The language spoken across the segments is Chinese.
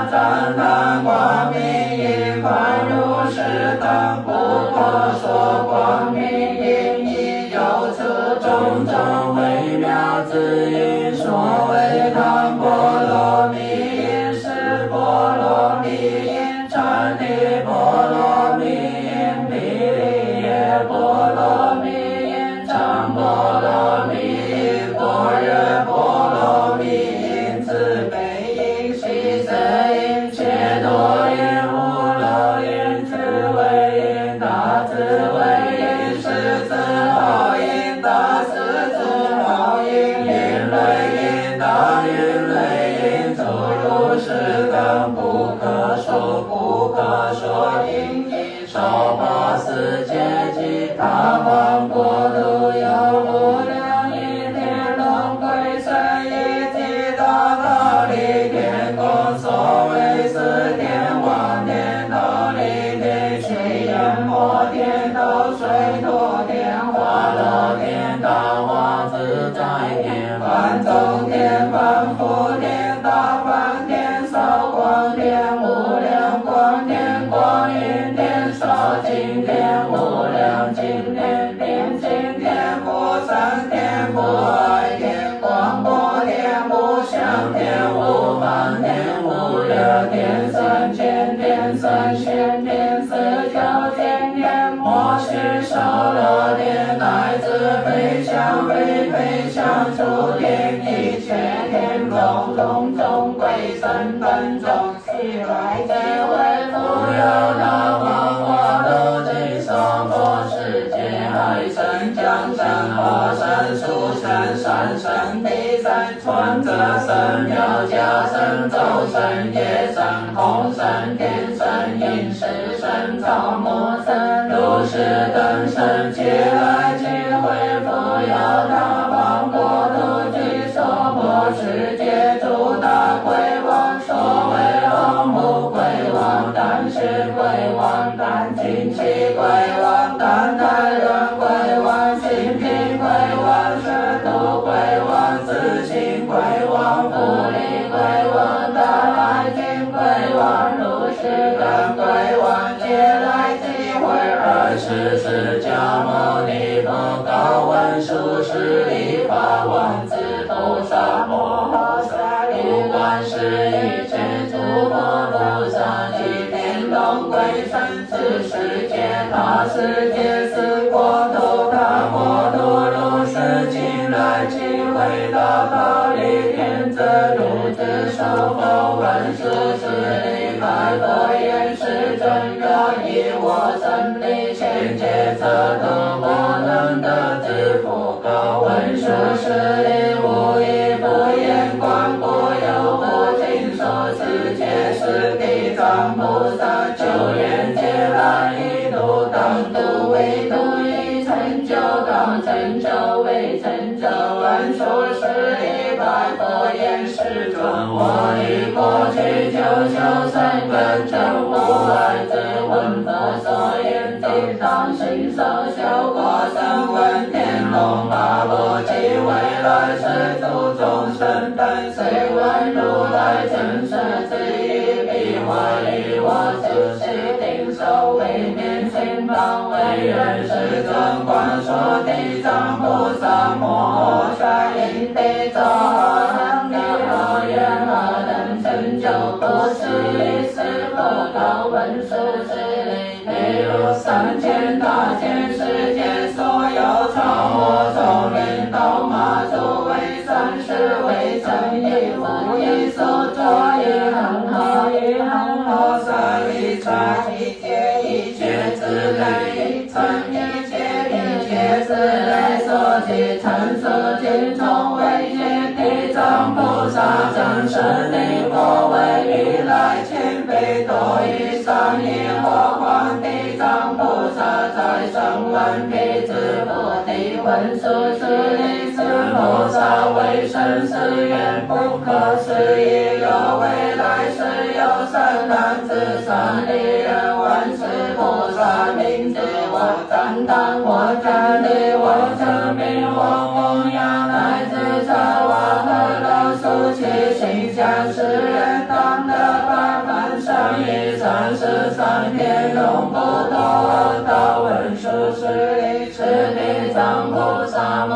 大梵众天、梵辅天、大梵天、少光天、无量光天、观音天、少净天、无量净天、定净天、无上天、无碍天、广博天、无想天、无方天、无热天、三千天、三千天、四九千天、摩须烧罗天，乃至非想非非想诸天，一切天龙种种鬼神等众，悉来皆为无有大王华罗经娑婆世界海神江山花神树神山神地神传者神妙家神周神夜神红神天神饮食神草木神如是等神起来即会复有大王国土及娑婆世界诸大鬼王，所谓红目鬼王、胆识鬼王、胆精气鬼王、胆太人鬼王、心平鬼王、舌毒鬼王、自性鬼王、福利鬼王、大来金鬼王、如是等鬼王，皆来即会24迦牟尼佛高文殊师利法王子菩萨摩诃萨力观世一切诸佛菩萨及天龙鬼神，此世界他世界四国土他国土如是今来即为大宝力天则如之受佛文殊师利白佛言：世尊若以我身力千劫则度我能得之福。高文殊师利无一不言观不有不尽说世界是地藏菩萨救援劫来一度当度为度一成就当成就为成就。文殊师利白佛言：世尊我以过去九九三根证无碍之闻佛所言地藏行受修果声闻天龙八部及未来世诸众生等虽闻如来真实之意，必会以我之事定受为念心当为愿。世尊观说地藏菩萨摩诃萨因地造何能力何愿何等成就不思议是佛。高文殊师利譬如3000大千世界所有草木丛林刀马诸为善事为正义无一所作一恒河一恒河沙一刹一劫一切之类一尘一切之类所及成所尽从为业地藏菩萨真实力佛为如来千倍多以上耶和华地藏菩萨在声闻辟支佛地文殊师利是菩萨为生死愿不可思议，有未来世有善男子善利人万世菩萨名字我赞叹我赞礼我称名我供养乃至萨瓦诃罗苏其心想世人当得百般善意33天龙不脱大文殊师利是地藏菩萨摩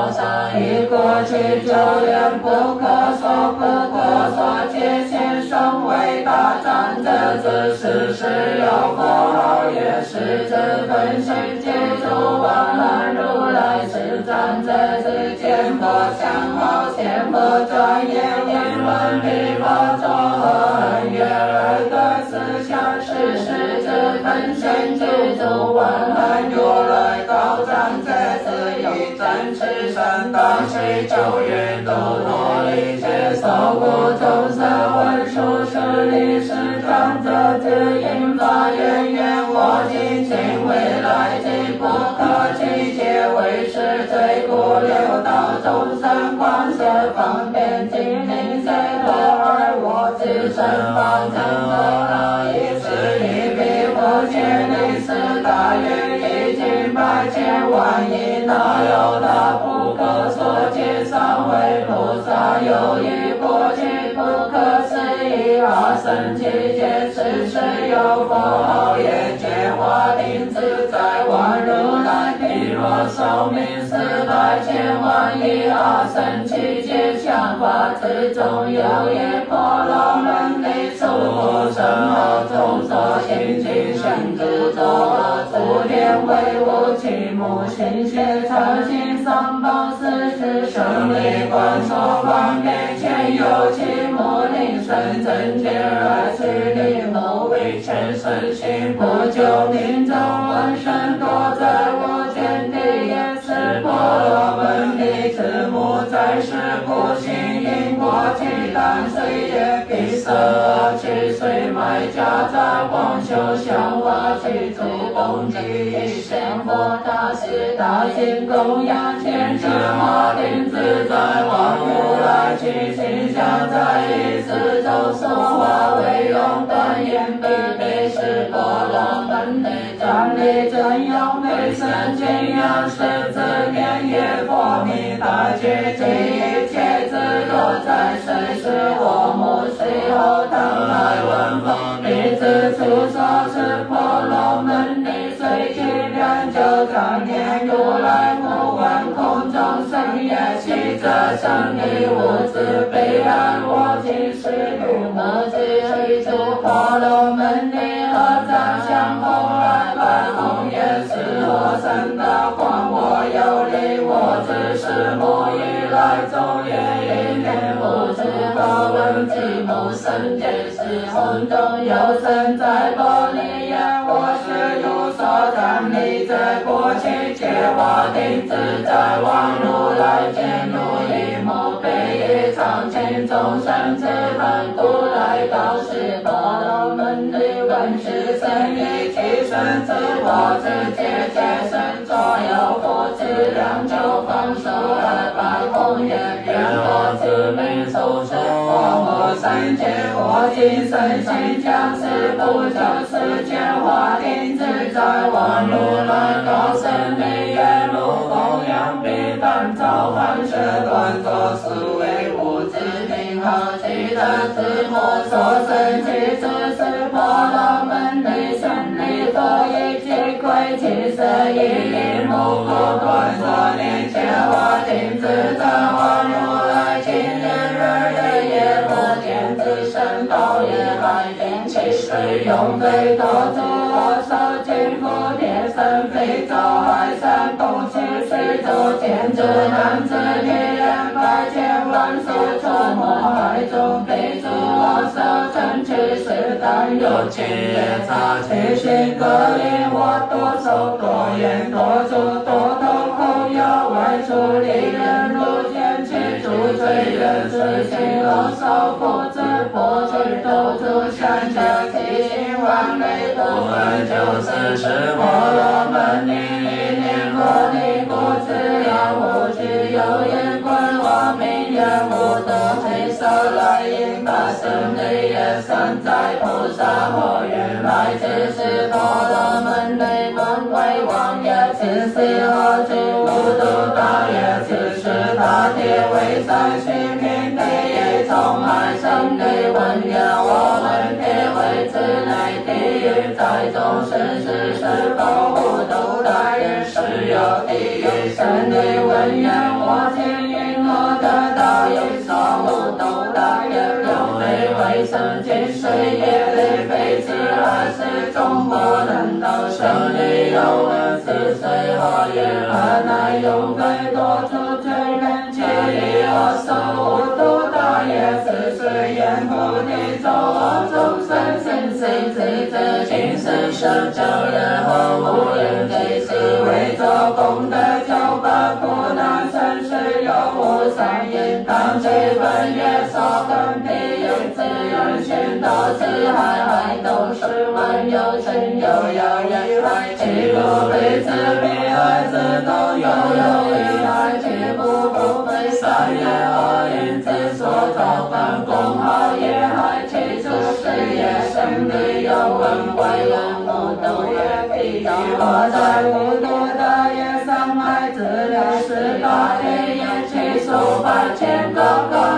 诃萨以过去久远不可说不可说界限生为大长者之事实有佛号也是之分身界诸万汉如来是长者之见佛相好见佛专业言论礼佛作何很远而得思想事实之分身具足万汉如来高长者之有真持身当须久远度脱一切受苦众生文殊师利是长者之因法缘缘我今请未来即不可期皆为是最故六道众生观色方便精灵随佛而我自身方成佛道一是一比佛千里是大愿一经百千万亿那有他不可所见上为菩萨有一过去不可思议阿僧祇劫此世有佛号业界华定自在王如来譬若寿命400千万亿阿僧祇劫像法之中有耶婆罗门尼出无生号众所行尽生之作恶诸天威武其母心血常行三宝四十胜利观所方便前有其母令生真见而去令母为全身心不救命中闻声多在我见地也是婆罗门尼之母在世不行因果其但虽也必色而去虽埋家在广修香瓦其诸功绩以显佛大士大行供养前世华定自在王如来其形象在于四周所化为用断言必被是婆罗门内站立真有美神经样是自念也佛弥大觉即一切自若在世是我母随后当来闻佛弟子出所是婆罗门尼随即两九长年如来不闻空中生也其者生理无自悲哀我今是如母子一诸婆罗门尼合掌相逢来拜红颜是我三大光我有力我只是母以来中愿一念无知高闻其母生见是空中有生在玻璃眼我是如所站立在过去且华定自在王如来见如一母悲一常情众生之本故来告示婆罗门尼闻是生于其身之我之界界身作有佛之两九方手而百红颜愿我自命受持我母三界我今生心将是不救世间华定自在王如来高僧利耶如供养彼当造反舍断作是为无知名号其他之母所生其子是婆罗门尼胜利佛以其亏其色以目不断所念前华定自在王如来今日日夜夜不见自身道也来见其水永非多助我手尽覆天生非洲海山空气水洲天之南之地人百千万数出没海中非诸我手成其水但有其业差其心格令我多手多眼多足多头空要外出离人入见其主罪人是心而受苦之不去斗出相救其心完美不分就是是婆罗门尼一念佛力故知了无具有眼观我明眼无得黑色来因大圣利也善在菩萨或原来只是婆罗门尼本为王也此是何惧无度大也此是大铁为三须弥地也从海生地闻言我们铁为之内地狱在众生是是否无度大也是有地狱生地闻言我今因何得到一所无度大也有为生尽水业力非之而是众不能到生理有闻是谁何言而乃永非多出罪人其一而受无度大也是虽言不地咒而众生心随之之今世是救人和无人非是为作功德救拔苦难生世有无三因当其本业所根必有自然寻到此海海都是万有生有有一海其如彼之彼海之东有一海其不非三业而因之所造办公好业海其出世业生理有闻归闻无度也必我在无度的业伤害之类是大业也其所数百千个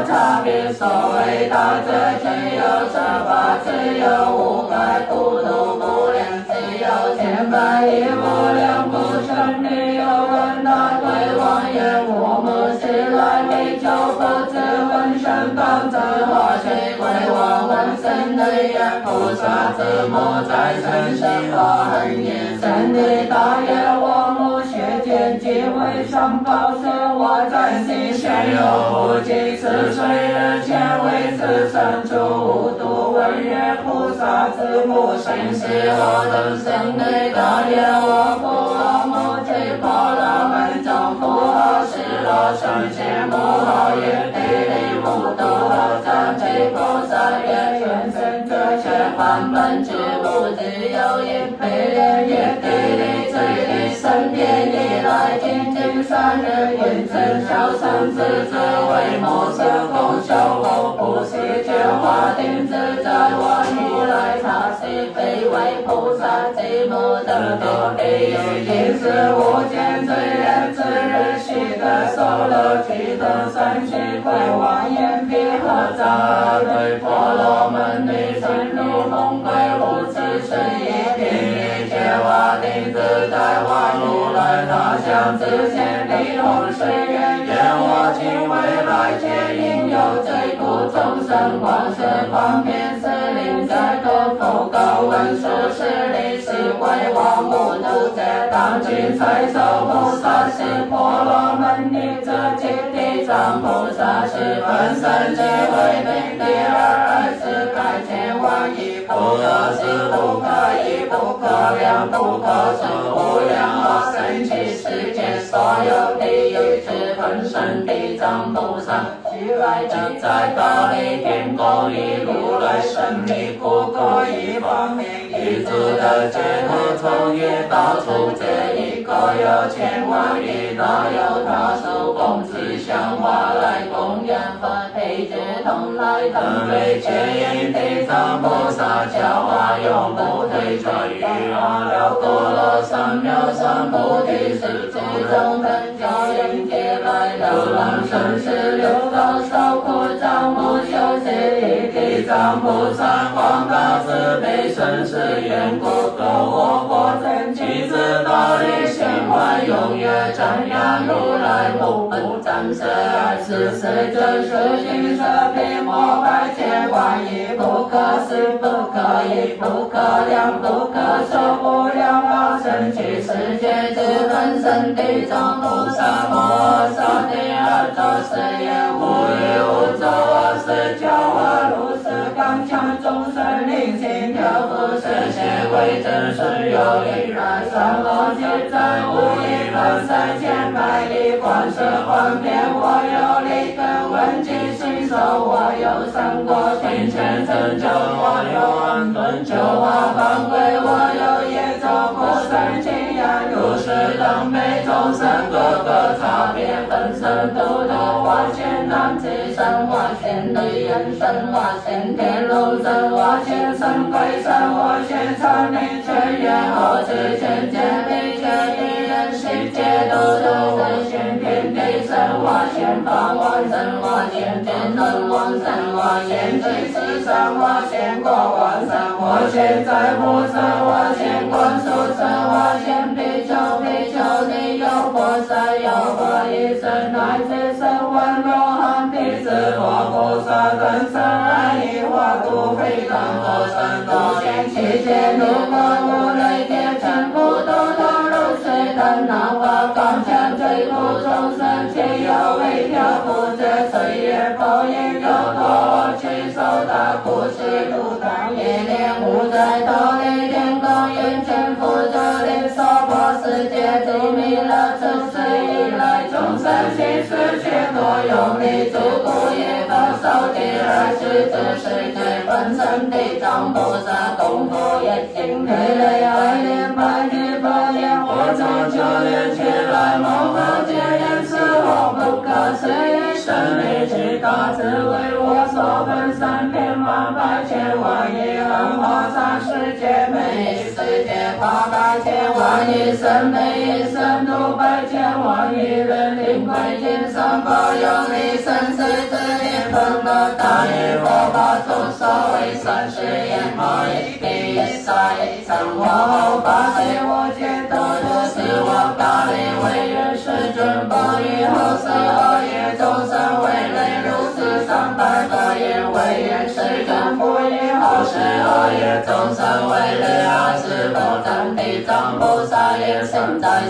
差别，所谓大者只有设法，只有无害，不度不量，只有千百亿无量不胜力，有问答归妄言，我们是来为救不知闻声当知化水归往闻声的愿菩萨自母在身心化恒言神力大愿我母学见即为上报是我在心现有不计此岁日前为此生出无度文愿菩萨自母生死我等神力大愿我父我母最婆罗门中父后是罗上仙母后也地理无度后藏最菩萨愿愿生者却梵本之无只有一倍莲也地理最理生天以来精进三日云真小乘自知为母色空修后不是觉华定自在我如来他是非为菩萨寂母的多地因是无间罪人之日须得受乐具等三世归往眼皮合掌对婆罗门女神如梦归无此身一品一切华定自在我如来他乡之前地红水源愿我今未来皆应有罪苦众生广设方便是令在多佛高文殊师利是归往无度者当今才受菩萨是婆罗门女者及地藏菩萨是本身即为并第二是百千万亿不可思不可议不可量不可数无量好神奇世界所有地狱之本身地藏菩萨虚来即在大力天宫以如来神力不可以方便一足的解脱从业到处这一个有千万亿大有他手供慈香花来供养佛配置同来等为接引地藏菩萨教化永不退转于阿耨多罗三藐三菩提是诸众等教引劫来流浪生死六道受苦障无休息以地藏菩萨广大慈悲生死缘故度我国真气自道理显幻永远瞻仰如来目不暂舍是随着是心舍彼摩百千万亿不可思不可议不可量不可说无量法身去世界之本身地藏菩萨摩萨第二座誓言无欲无作我是教化如是刚强众生灵性调伏是显为真实有依然三罗劫在无一分三千百亿观世方便我有力根闻机心手我有三国天前成就我有安顿救化方归我有业照不生清阳如是等辈众生各个差别分身度度化现男子身化现女人身化现天龙身化现神鬼身化现常灵全愿后知全见力全地人世界度度我现天地神化现法王神化现天人王神化现地世上化现国王神化现在菩萨化现观殊神化现比丘比丘尼有菩萨有佛一生乃至声闻罗汉弟子佛菩萨等身安一化度非等我身度现其间如果无类别全部都投入水等难化刚强最苦众生皆有为调伏者岁月报应有多去受大苦是路当夜莲无在道理天宫眼前负责灵娑婆世界住弥勒出世以来众生心思却多用力诸苦业报受第二世之世界本身地藏菩萨功夫一心配累爱念百句佛言我从9年前来蒙佛接引是我不可思议神力之大智慧我所分3遍万百千万万亿恒河沙世界每一世界八百千万亿生每一生度百千万亿人灵归天上保佑你生死之年分的大业佛法众所谓三世眼毛一地一沙一尘我后八岁我见多多是我大力为愿世尊不以后世恶业众生为类如是300多业为愿世尊不以后世恶业众生为类阿是佛藏地藏菩萨也生在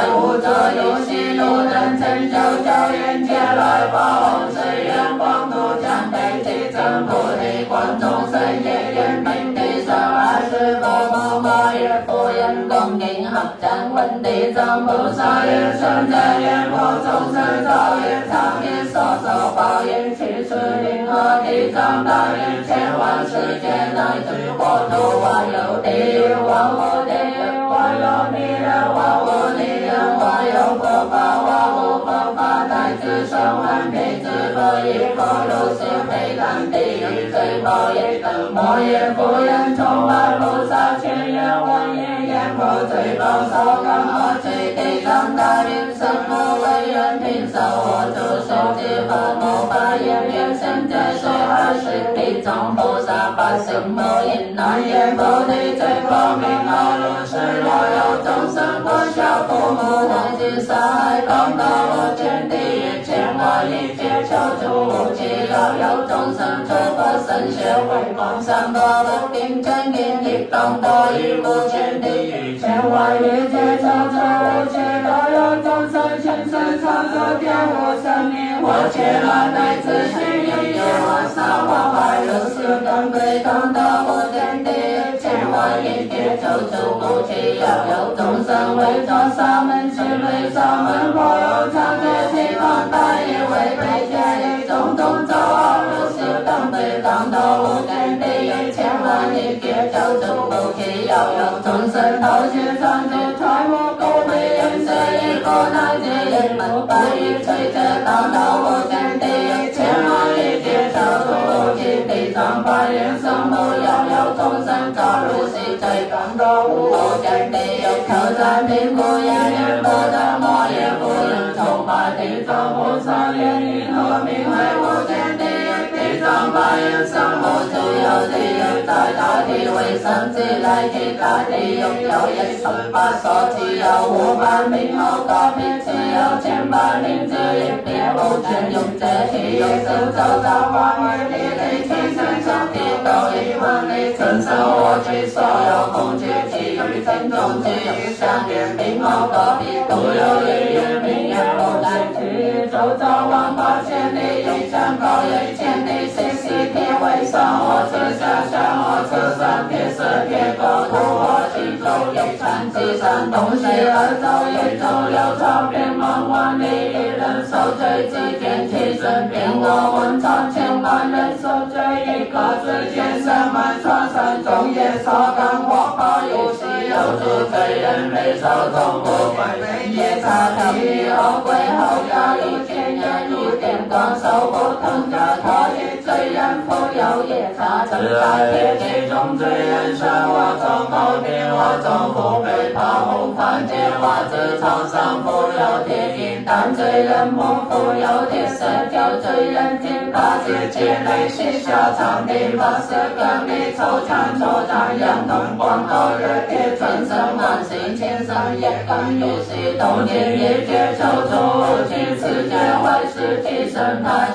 无作有喜路人成就教愿界来发弘誓愿光度将被提升菩提观众生也愿并地上阿是佛摩诃也佛人恭敬合掌问地藏菩萨也生在愿佛众生造业长夜所受报应其次因何地藏大愿千万世界乃至国土万有地狱万无地狱万有地狱万无地狱万有佛法万无佛法乃至声闻辟支佛以佛如是非难地狱罪报业等魔业不愿充满菩萨千言万言言佛罪报烧干恶罪地藏大愿生无为愿听受我诸手之佛摩巴言愿生者说二十地藏菩萨八圣无因难言菩提最光明阿如是若有众生不孝父母乃至杀害公道无间地狱千万亿劫求助无期要有众生诸佛神学会光三多不定真因一动多于无间地狱千万亿劫求助无期都有众生前生常作天无生命或劫难乃至虚一业或杀或害如是等对等的无间地狱千万亿劫求助无期要有众生为作沙门是为沙门或有常觉其方大业为被戒以种种造恶如是等对等的无间地狱千万亿劫求助无期要有众生头绪常觉揣摩垢昧颜色以故乃至因门百亿垂者当到无间地狱千万亿劫求助无期地藏百言生无要有众生造如是罪感到无间地狱求赞听故言言不得莫也不能崇拜地藏菩萨言因何名为无间地狱地藏百言生无主有地狱在大地为生之来其大地狱有118所只有500名后高频只有1000之一别无间用这体有生周遭万万地雷天生上地都以万里承受我去所有空气给予真中只有相连名后高频独有一言名言无来去周遭万八千里一山高一千里谁是铁为上我车下下我车上铁色铁高土我心中有山之山东西而走一走六朝遍满万里一人受罪之间其身边我问超千万人受罪一个之间身满穿山中也烧干火炮有喜有助罪人没受中不归也差地后归后要一千年一点光手不疼着他一罪人不有也差正在铁其中罪人生我中后天我中不被怕红凡间我自常上不有铁印但罪人不富有铁色叫罪人进八戒界内是下场地八色更地抽长抽长阳灯光头热铁春生满心千生也更有喜动天也觉求助无期世界为是提升他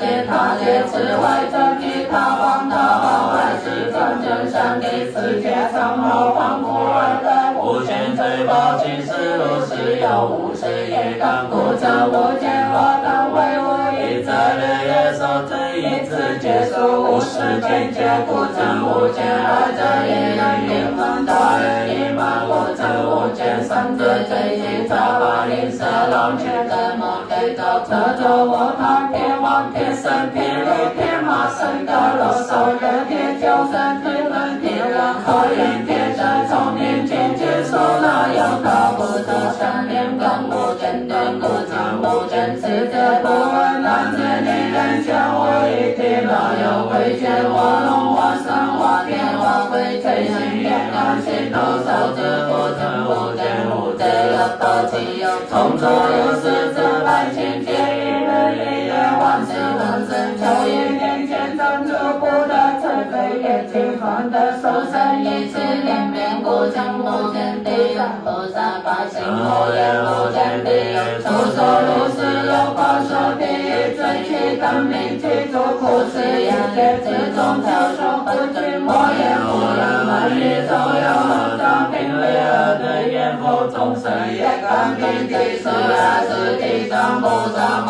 界之外正其他王他王外是正正上地世界上好黄不二的无间罪报其实如是有无是也当故证无间我当为无一则日夜受罪一次结束无时间结故证无间二则一人灵魂大人一满故证无间三则罪行超八吝啬龙权的梦给造车走我堂天王天神天力天马神高罗手热天救生天人天人可言天神从年前接受那样他不走三连更无间断故证无间世界不问难见令人将我一天哪有亏欠我龙我神我天我受之不增不减，无罪有多其有，从处有事自百千劫，一日一夜万事万生，秋夜面前珍珠不得尘飞，夜尽方得受生一次连绵故乡无间地狱，菩萨百姓无言无间地狱，出所如是有光说地狱，罪其等命其诸苦是言劫之中教说不惧莫言无人闻一周有合掌平为二的言佛众生也感平地是阿是地藏菩萨摩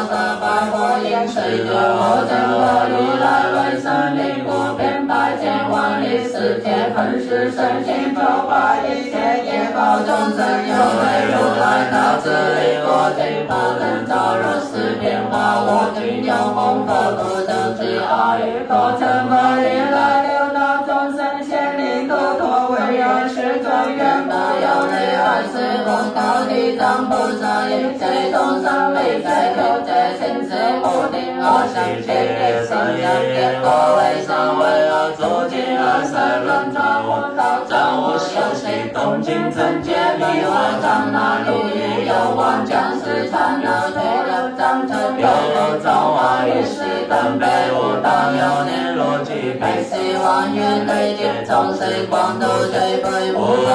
诃萨佛言是觉我真我如来为生离苦遍百千万亿世界本是身心周化一切业报众生有为如来导致离我尽不能招入世变化我尽有梦佛度生之阿耨多成佛如来六道众生显灵度脱唯有是庄严不有内外是佛告地藏菩萨一切众生为在求在心是无定我想切业生养业果为上为二诸经二三轮转我道掌握修习东京真解迷惑障那如意有望将士缠绕对了长成有造化于世等辈无当有年如其被希望愿累劫众生光度最贵无我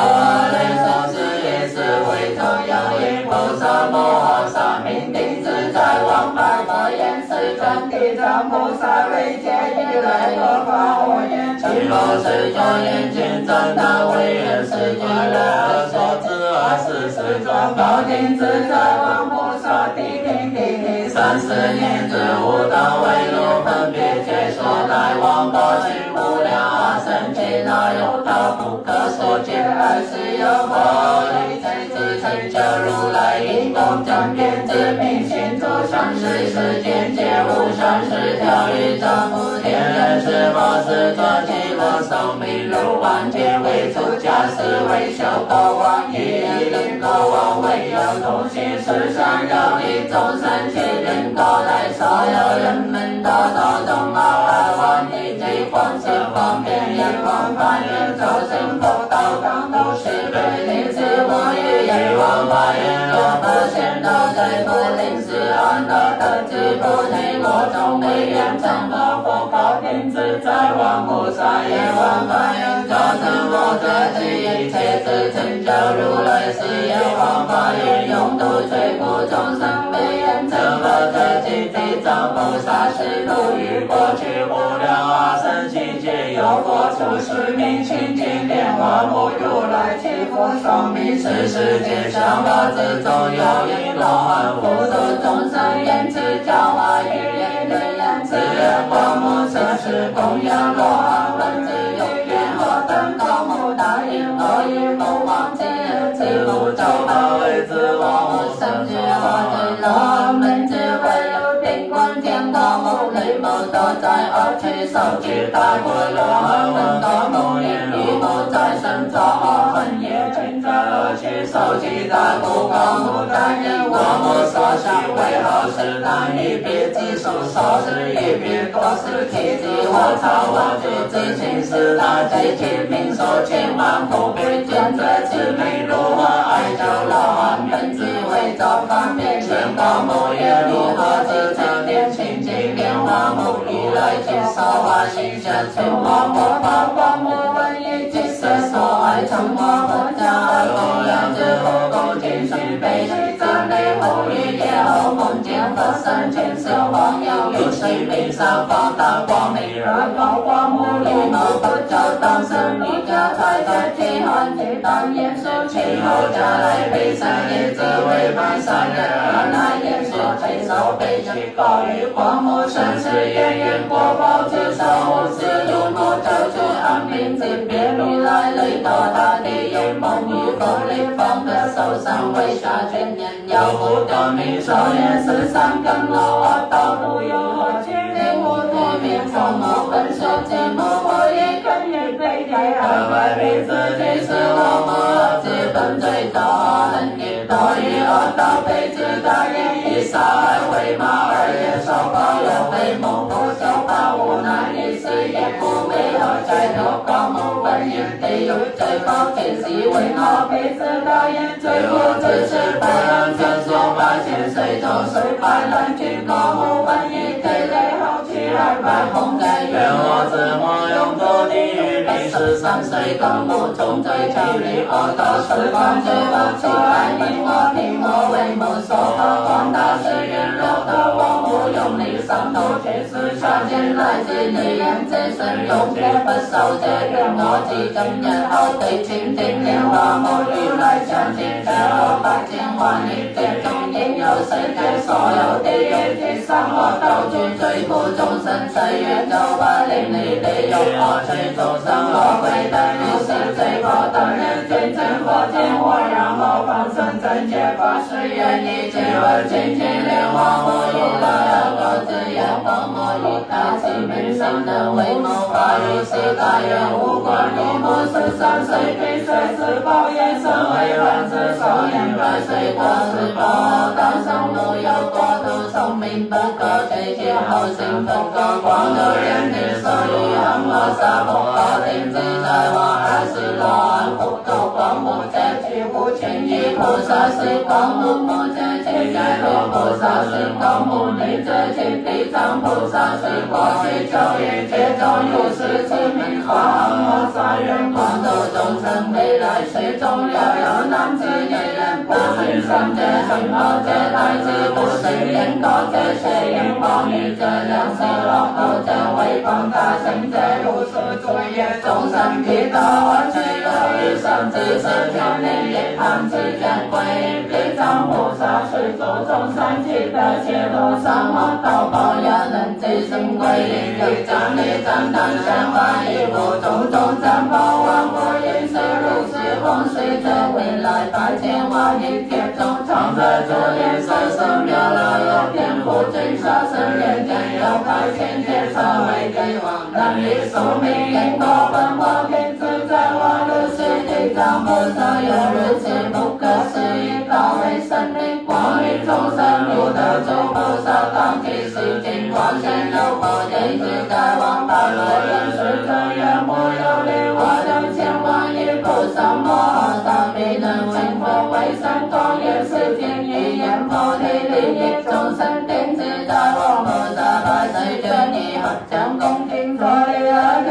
类生死也是会中有一菩萨摩诃萨名定自在王百佛言是真地藏菩萨为解以来多发我言其若是庄严见真他为愿是觉来而所知而是世尊高定自在王菩萨地平地地30年之无当为如分别解说来往过去无量阿僧祇那有道不可说解而是有佛一切自成就如来因功正遍知明心诸上师世间皆无上师条于丈夫天人是佛是作其我寿命如万劫为出家士为修国王以令国王为有同心世上有一众生其人过来所有人们都中傲而往地极光线方便眼光法愿周身佛道当都是对临时我与眼光法愿若不显道在不临时安乐得知不内我中为愿成佛佛高定自在王菩萨也王法愿造成我这之一切自成就如来是也王法愿永度罪苦众生为愿成佛这即地藏菩萨是度于过去无量阿僧祇劫有佛出世名清净莲花目如来其佛寿命是世界上法之中有一罗汉普度众生言之教化语言语言自愿光目摄是供养罗汉文字有缘何等高目大因何以不忘记自无周报为自王无生之化对罗汉们智慧有定光见高目雷目都在而去手举大过罗汉文高目言语目在身造阿恨也尽在而去手举大过高目但愿我目所需为好事但一别技术所是一别多是体积我操我就自情是大贼其名所千万不必见这之美如何爱教罗汉本自为造方便全高目也如何自成变清净变化目如来见所化心想成我魔法光目闻一即色所爱成我佛教而供养之后恭敬须悲须赞雷后于夜后梦见佛身前色黄耀有水面上放大光明而高光目绿目佛教当生离家财在其汉其当言说其后家来悲伤也自为半三人而来言说其手悲其高于光目生死渊源国宝之上无私如目救主安民之别如来雷多大地有梦与风雷风的受伤为下全年有不得名手也是三根罗啊道路有何去令无多面从目分手寂寞我也根也被太而外被自己是我目资本最多人也多于恶道被自大言以杀而为马而也受高有为梦不受法无难一时也不为何在头高目为本因地狱最高天使为毛被子导演最后最是白羊传说8000岁中水白蓝军高木本因地雷后期2百红盖愿我自我用作地狱历史13岁高木中最强力我到十方最我起来因我听我为母所好广大是愿肉的我母用力上头去思下见来自你人这生永别不受这愿我至今日後對清淨蓮花無如來相見最後百千萬億劫中應有世界所有地獄之上我道主最苦眾生誓願980里地獄我隨眾生我歸等於是最高等人尊稱佛見我然後放生真解法誓願以智慧清淨蓮花無如來我自願光無如大慈明心能為謀法如是大願無關如母13歲必須是報應身為人之首應該隨過是報當生無有過度壽命不可追求後生不可光度人的所以讓我殺不可定自在我20羅漢福度光目者去無情義菩薩是光目目者去解脫菩薩是光目理者去地藏菩薩是過去咒語界中如是之名光我殺人光度眾生未來水中要有男子女人不是三者心好者來自不是人高者是人光女者兩世落後者為光大聖者如是作業眾生披頭而去有餘生之世天靈亦盼之人歸地藏菩薩是諸眾生其德切路上我道報有能自性歸應欲將你讚歎神話以無種種讚報萬國應是如是風水者未來8000億劫中常在這裡生生妙樂有天賦盡殺生人間有8000劫常為地王能以壽命因果本我平自在我如是地藏菩薩有如此不可思議道為生靈光於眾生如得諸菩薩當體世間光線有佛人自在王八羅人是真願無有理我等千萬億菩薩摩訶薩彼能成佛為神光也是天意言佛地利益眾生定自在王菩薩百世尊以合將恭敬作禮而給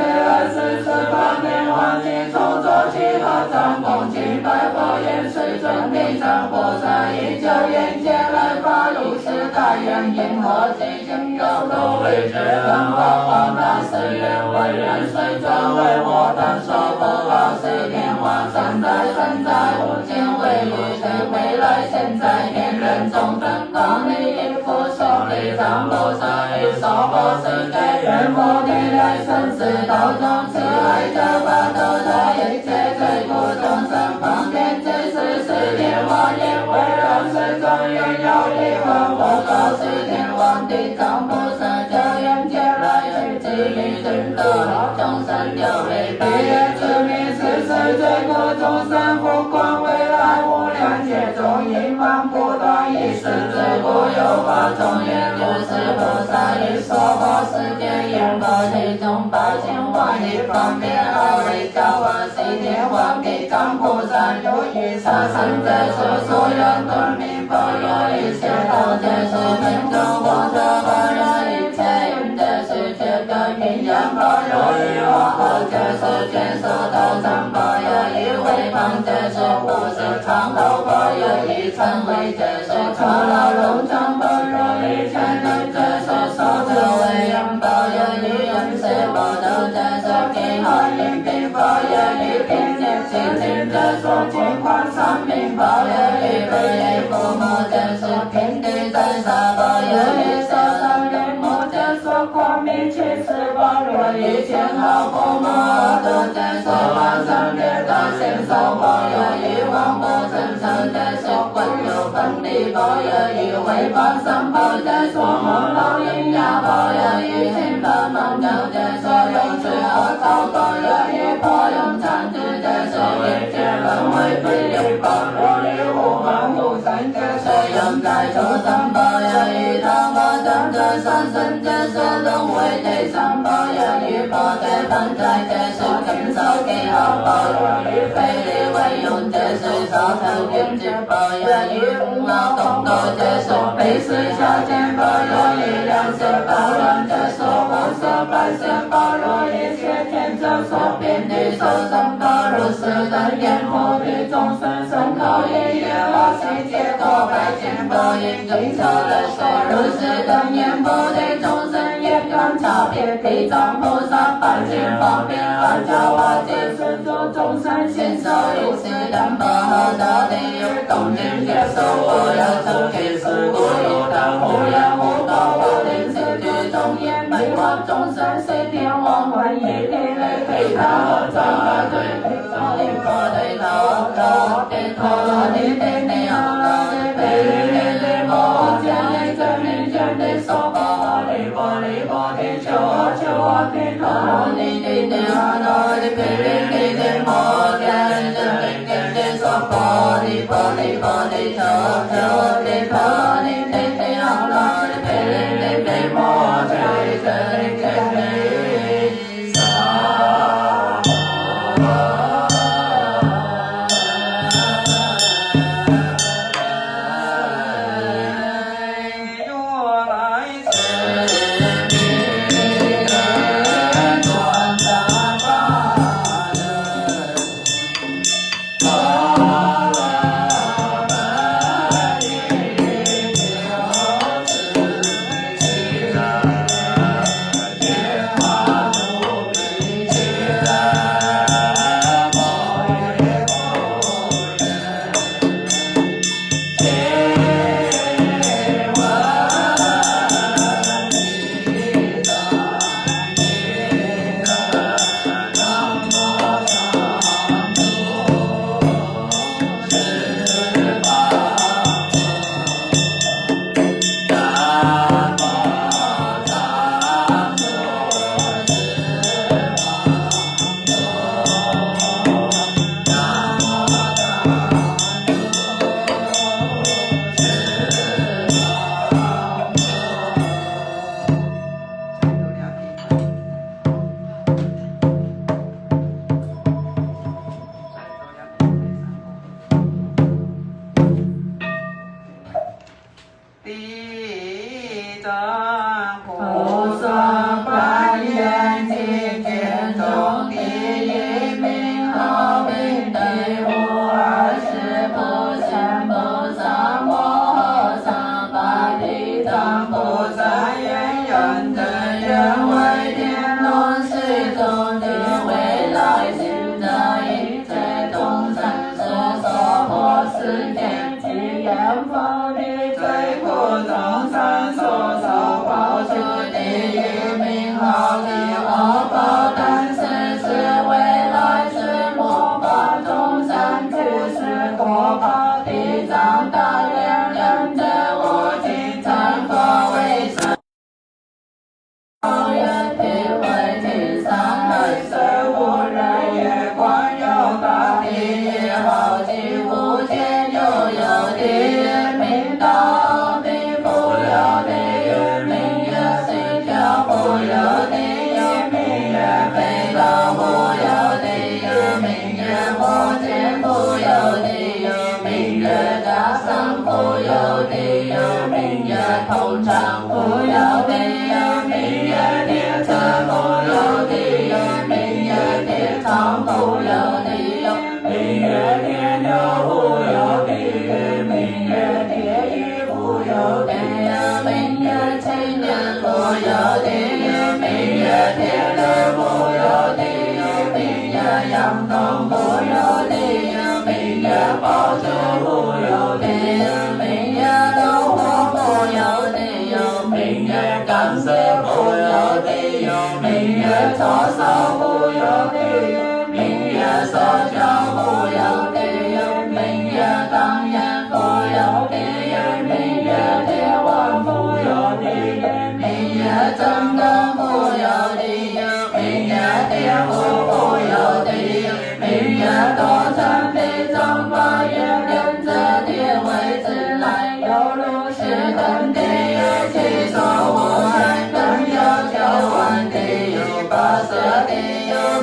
24方便王經從作其合掌恭敬拜佛言世尊地藏菩薩以久遠劫來發如是大願因何其經有多為覺恩法廣大誓願為人世尊為我等說佛告世天王善哉善哉無盡為於是未來現在天人眾生光利益福壽地藏菩薩於娑婆世界願佛地來生死道中慈愛者法度他一切罪苦眾生方便皆是世天王也為人世尊願有力王佛告世天王地藏菩薩久遠劫來去至於盡度眾生有為彼業之名是世罪苦眾生福光未來無量劫中因緣不斷以是罪苦有法中願如是菩薩於娑婆世界願佛體中8000萬億方便而為教化世天王地藏菩薩有於殺生者是所有頓命保佑一切道者是命中光者保佑一切因者是觉根平阳保佑于我后者是见所道场保佑于为旁者是护士长头保佑于成为者是长老龙场保佑于全能者是守者为人保佑于人世保佑者是平安因病保佑于天界清净者是净光三明保佑于被于父母者是平地在下保佑于受伤人母者是光明其实保佑于前后父母都者是往生别大先手保佑于王母身上者是滚流分离保佑于为帮上保者是母老鹰呀保佑于天法梦者是永世而道保佑于破用常住者是一切轮回非有保佑于无忙无三者是永在诸生保佑于他我长者上生者是轮回地上保佑于佛在法文在这是今手给好报非礼为用这是早晨天之报呀与无脑动作这是被思小见报有力量是包容这是无所百是包容一切天者所变的受生包如是等言佛的众生生口业业我世界多百千波音经受了说如是等言佛的众生业感差别地藏菩萨百千方便而教化解是诸众生心受一次等不好的地狱动念接受我要成其事故有当无量无高无定是居中业美化众生随天王还一地雷配他转而对照应佛对头头对头地对内好了对配对对摩见内真理见对手把离波离波地求啊求啊地头地地地好了对配对对摩见真理见对手把离波离波地求啊求啊地头地地地好了对配对对摩见真理见对地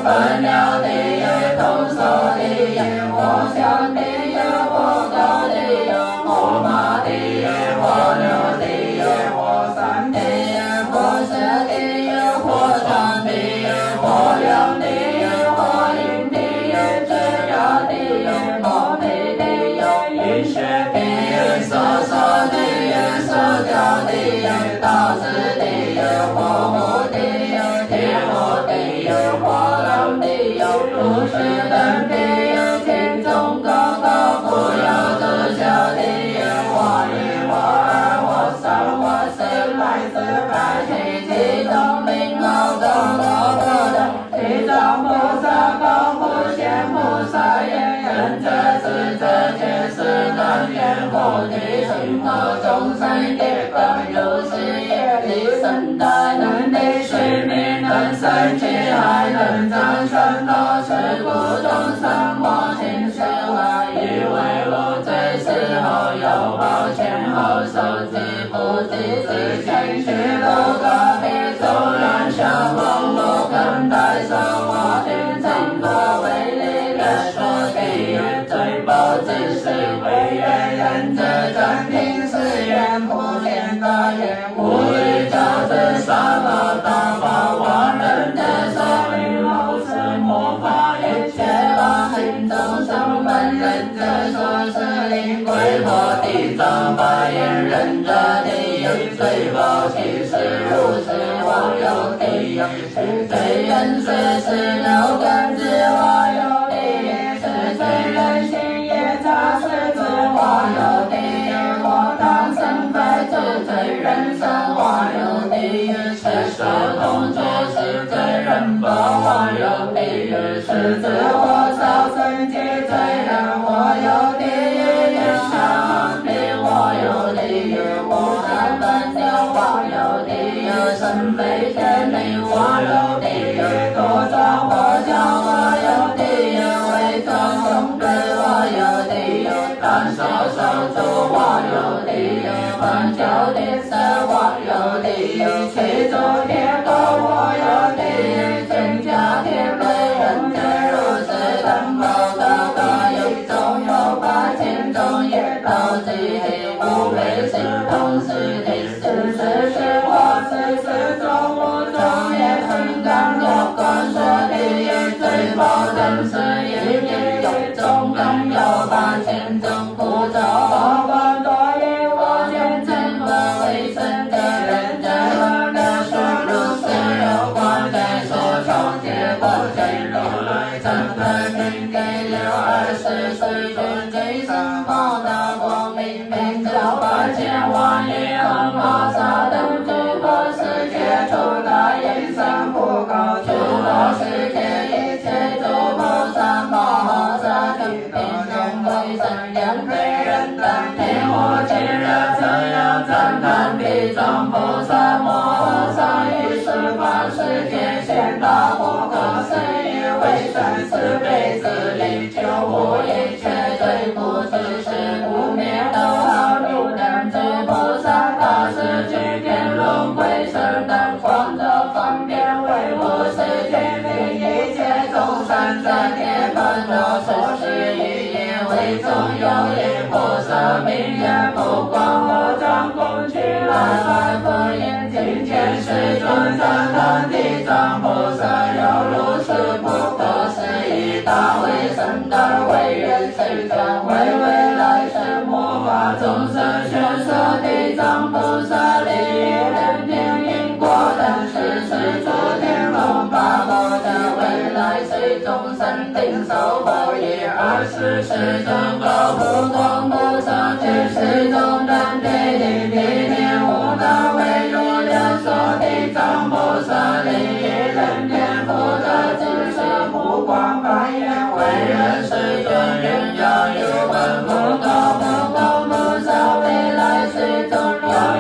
分了地也同所地也我相地也我高地也我马地也我牛地也我山地也我蛇地也我长地也我梁地也我阴地也这呀地也我地地也阴血地也所所地也所教地也道子地也我母地也铁火地也我梁地也如是等地也天中高高不要走小地也我一我二我三我四来自百体其中名号高高不等地藏菩萨高普贤菩萨言仁者智者见是难言菩提心我众生业本如是业力甚大能力水明能生气海能长生老是故众生我心是我以为无罪时候有报前后受记不记之前去路隔壁纵然相逢不肯代受我听成佛为力的说地也罪报之事为愿人者暂听是愿普贤大愿无欲教之三宝大法王人者所欲后世魔法一切往行众生本人者所是灵归佛地藏八言忍者地狱罪报其实如是我有地狱是罪人虽是六根之我有地狱是罪人心也杂是自我有地狱我当生非是罪人生我有地狱是手动作是罪人报我有地狱是自我造生其罪人我有地狱也上地我有地狱无上本就我有地狱生非天理我有地狱多造我教我有地狱伪装兄弟我有地狱单手手足我有地狱反教地色我有地狱其中铁钩我有地狱全家铁背人者如是等报高高一中有八千种也道即地无为心同是地是是是我是是中无中也成感有观说地也罪报人是也也有中更有八千种苦咒报光多因我见成佛为生的人者何的说如是有光在所创结果真如来真的明给624尊给三宝大光明明照八千万亿恒河沙等诸佛世界出大言三不高诸佛世界一切诸菩萨摩诃萨地平中为真言非人等天火亲热怎样赞叹地藏菩萨摩诃萨于十方世界现大火可生于为生慈悲自力救护一切罪苦之事不灭都好入等诸菩萨大士居天龙归生等光照方便维护世界令一切众生在涅槃中受是一业为中有一菩萨名言不光我掌控去来佛言今天世尊赞叹地藏菩萨有如是不可思议大威神大威愿谁将为未来世末法众生宣说地藏菩萨利益人天因果等事是诸天龙八部的未来世众生定受报业24世尊高普光菩萨去世中等地地地天无大为如量说地藏菩萨利益人天福德智舍普光白眼为人世尊云要一问不高普光菩萨未来世中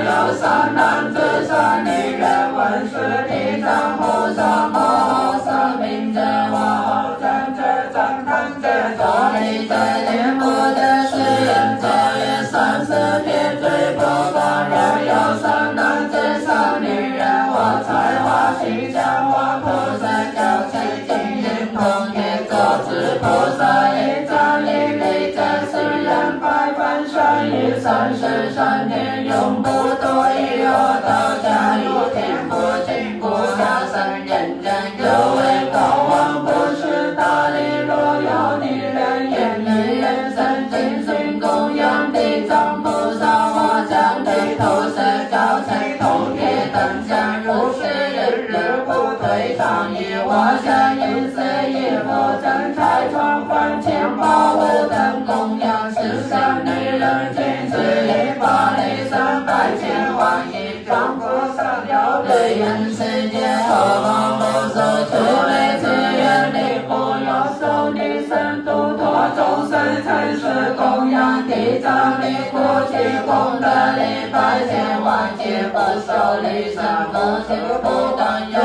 有三男子三女人问是地藏菩萨摩诃萨名者我后赞者赞叹者作礼者念佛者是人者也三世撇罪不光若有三男子三女人我才华心地上衣，我身因死衣服，正拆穿换钱宝物等供养，世上女人君子一把雷声百千万亿，丈夫上吊对人世间，何方不受慈悲自愿力，不有受女生度脱众生尘世供养，地藏力苦其功德力百千万劫，不受力生不弃不敢有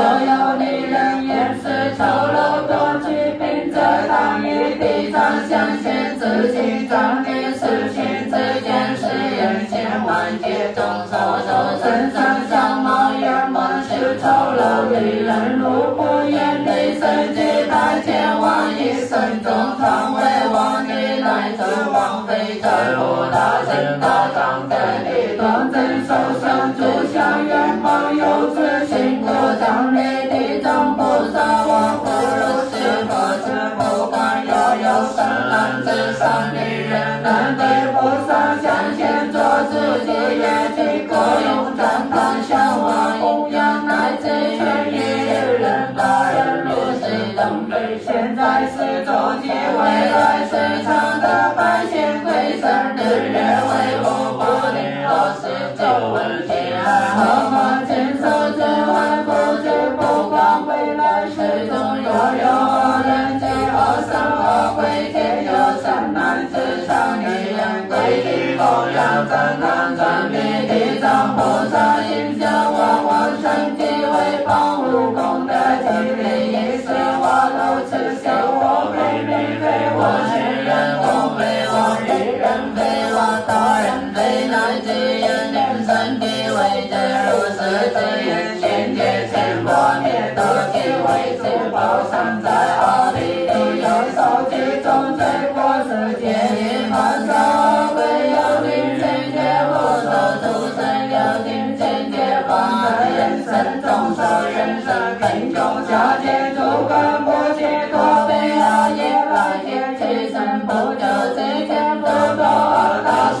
女人言辞丑陋多疾病则当以地藏相现自己藏念事情之间是人千万劫众受身上相貌原本是丑陋女人如不言离生几百千万亿生中常为王女乃至王妃在不大身大丈的地端正受生诸相原本有自信故障力地藏菩萨我不如是佛子不管有深蓝之上女人能对菩萨相现做自己业绩各用赞叹向往供养乃至全于人大人如是等对现在是周期未来是常的百姓归生日月为无不定若是就问题何况亲手之外不知不管未来世中有人皆恶生恶鬼皆有善男子上女人归地供养赞叹真谛地藏菩萨形象我身体为帮护功德体力一时我如此修我非命非我是人公非我愚人非我道人非乃至人人身体为真如是之言现界千波灭得其为此报上在奥地利有手机中罪过世界一般受恶鬼有灵千劫不受诸生有灵千劫放的人生中受人生贫穷下界诸根不解脱悲哀业来劫其身不救之前不堕恶大事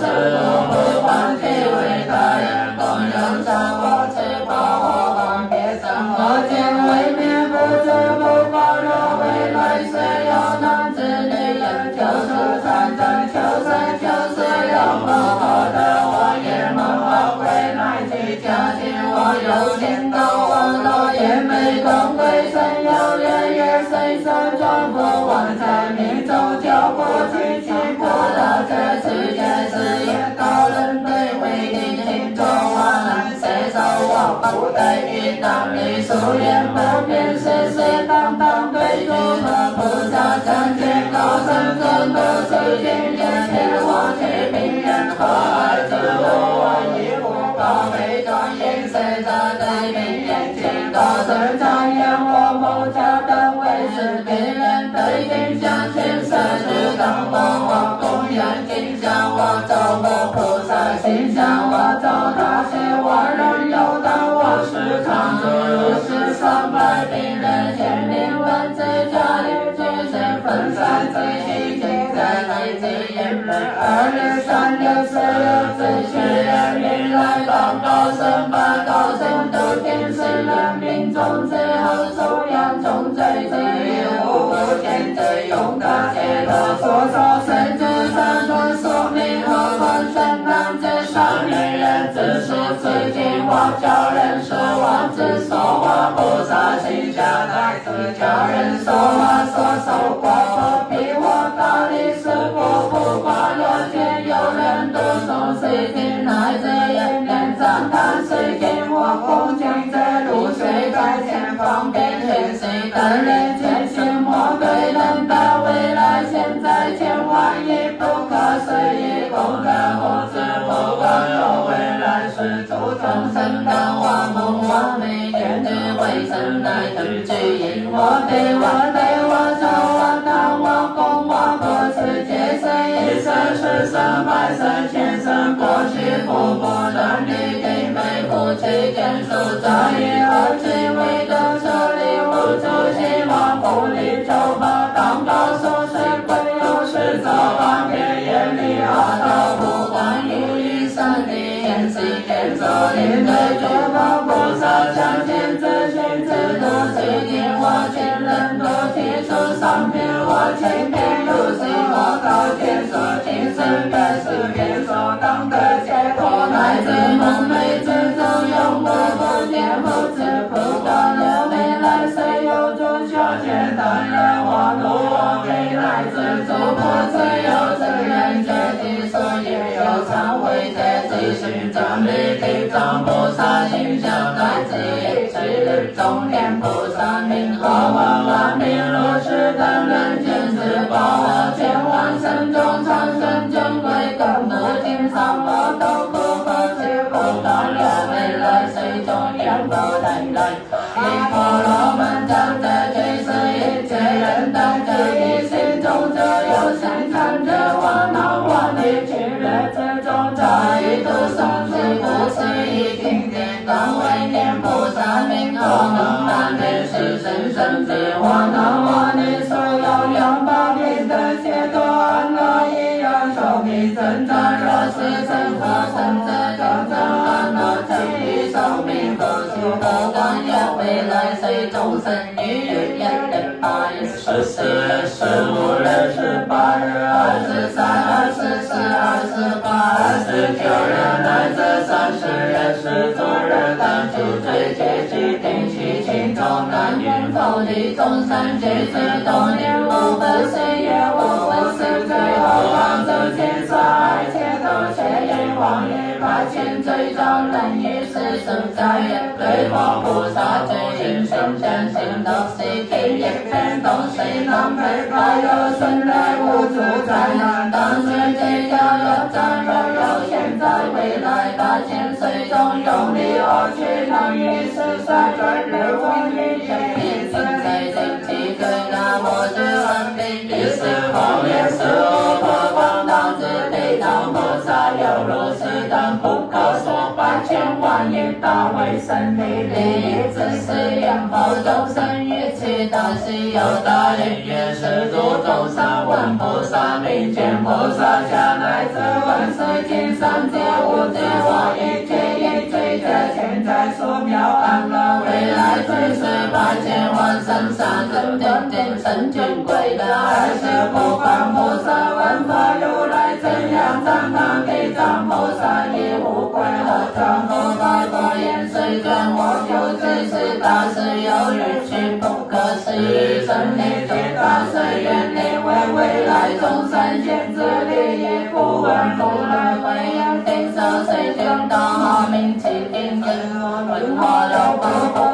不还其为他人供养上我持报我方别生我见为灭不知不报若未来世有男子女人求出三真求生求死有不可得我也梦恶鬼乃至家境我有钱高望道也没光贵生有人也随身传播万财民众教过去其不得这世界事业高人对为你听众我难谁受我不得遇当你素颜不变世事当当对诸佛菩萨相见高僧更多世间眼前我去平人和爱自我一无高飞转眼谁在对面眼前高僧常言我某家等为是别人对镜相现世事当我供养镜像我照我菩萨形象我照他是我人有当我是常住如是300病人千灵万自家里诸神分散自己尽在内自眼门2日3日4日自学人民来当高僧把高僧都天使人民众之后收养从罪之业无不见之勇敢解脱所受神之三尊宿命何况神男之上女人之属自己我教人说我之所我菩萨心下乃至教人说我所受过不比我大力士不管若见有人读诵世经乃至人人赞叹世经我恭敬者如水在前方便全谁等人前行莫对人的未来现在千万亿不可思议功德无知不管有未来世诸众生当我梦我美愿智慧生乃至具因我对我受我当我供我不持界生一生是生百生千生过去父母男女弟妹夫妻眷属这一而其为的舍利无主希望不离求报当高手是贵有是早晚别眼里阿道不管有一生的言行见走临对诸佛菩萨相见自信自度自己我亲人都提出上面我千篇如是，我告天说今生该是天所当得解脱，乃至梦寐之中永不不颠覆之不断的未来虽有诸修学当然我度我未来之主不自由之人觉地所也有常会在自寻常理地藏菩萨形象乃至一切日中天菩萨名号万万名如是等人见之宝我千万生中长生珍贵更不尽上我都不可去不断了未来虽中天不来来一婆罗门将这具是一切人当这一心中就有生产者我恼我的去日之中这一度生死不是一听见当为念菩萨名号能满的是生生之我能我的所有两宝品的解脱安乐一样寿命增长若是成佛成者更增安乐成于寿命不是不管有未来随众生于日1日8日14日15日18日23、24、28、29日乃至30日是诸日当主最结集定其情中难云否地众生皆知多年无不是也无不是最后望着天色爱切都却因往日把千罪障人于世俗在也对佛菩萨之因生相信都是天也偏东西南北高有生来无主灾难当时最高有战若有现在未来大千岁中用力而去能于世衰转日风雨也一生在定期对那我之恩定于是佛也是无可放荡之地藏菩萨有如是等不可说百千万亿大为神力利益之事愿否众生于此大是有大人愿是诸众生闻菩萨名见菩萨下乃至闻世经三界五界我一切一切皆现在所妙安乐未来最是百千万生上人天天神君贵的二十不放菩萨闻佛如来怎样赞叹地藏菩萨亦无愧何尝不拜佛言虽然我不知是大事有日去不可思议真理最大是愿力为未来众生现之利益不闻不来为愿定受谁听到好名其定人文化有不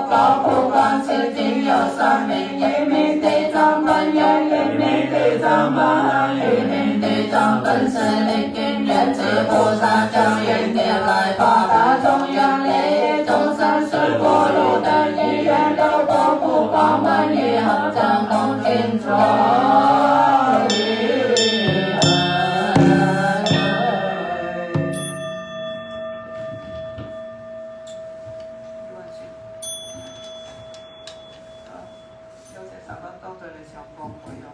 高不光其定有三名一名地藏本愿一名地藏本行一名地藏本是力定愿之菩萨将愿点来发大众愿利益众生是佛如等一愿六佛不光门一合将共听说有隻11都對你上光會用。